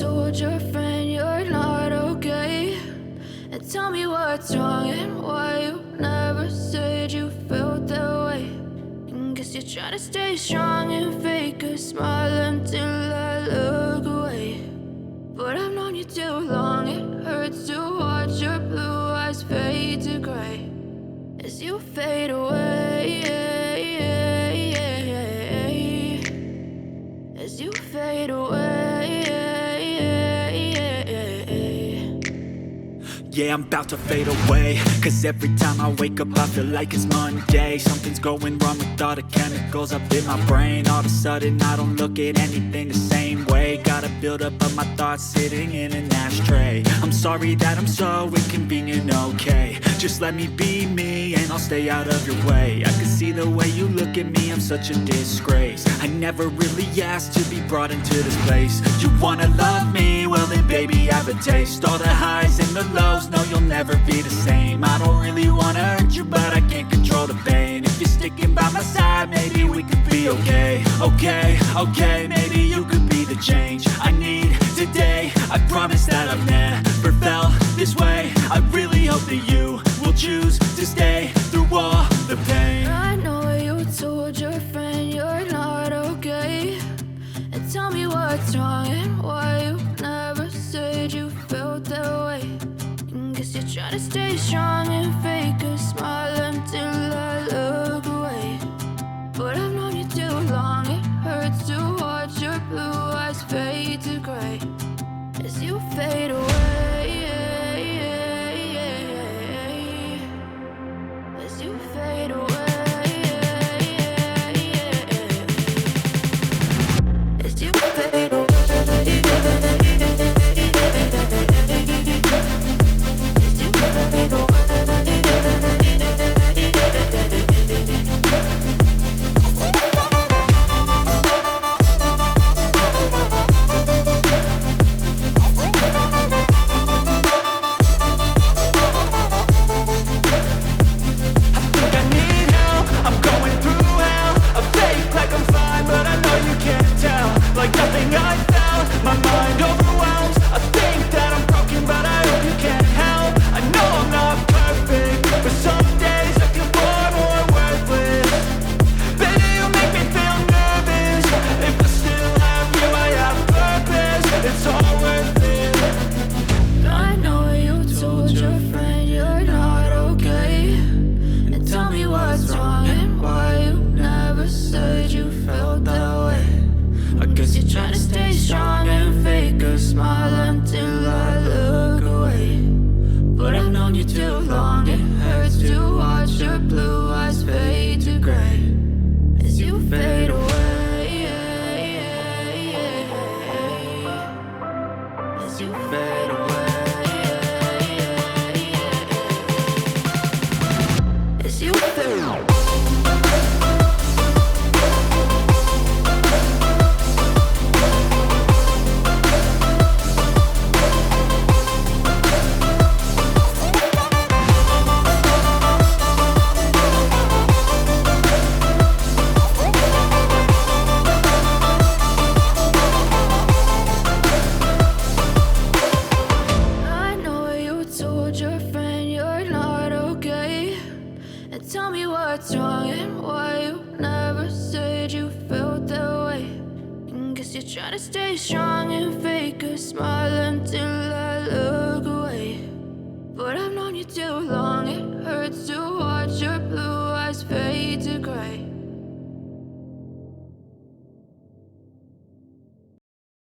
told your friend you're not okay? And tell me what's wrong and why you never said you felt that way. And guess you're trying to stay strong and fake a smile until I look away. But I've known you too long, it hurts to watch your blue eyes fade to gray as you fade away, as you fade away. Yeah, I'm about to fade away, cause every time I wake up I feel like it's Monday. Something's going wrong with all the chemicals up in my brain. All of a sudden I don't look at anything the same way. Got a buildup of my thoughts sitting in an ashtray. I'm sorry that I'm so inconvenient, okay? Just let me be me and I'll stay out of your way. I can see the way you look at me, I'm such a disgrace. I never really asked to be brought into this place. You wanna love me? Well then baby I have a taste. All the highs and the lows, no you'll never be the same. I don't really wanna hurt you but I can't control the pain. If you're sticking by my side maybe we could be okay. Okay, maybe you could be the change I need today. I promise that I've never felt this way. I really hope that you will choose to stay through all the pain. I know you told your friend you're not okay. And tell me what's wrong and why you never said you felt that way. And guess you're trying to stay strong and fake a smile until I look away. But I've known you too long, it hurts to watch your blue eyes fade to gray as you fade away, as you fade away, as you fade away. Trying to stay strong and fake a smile until I look away. But I've known you too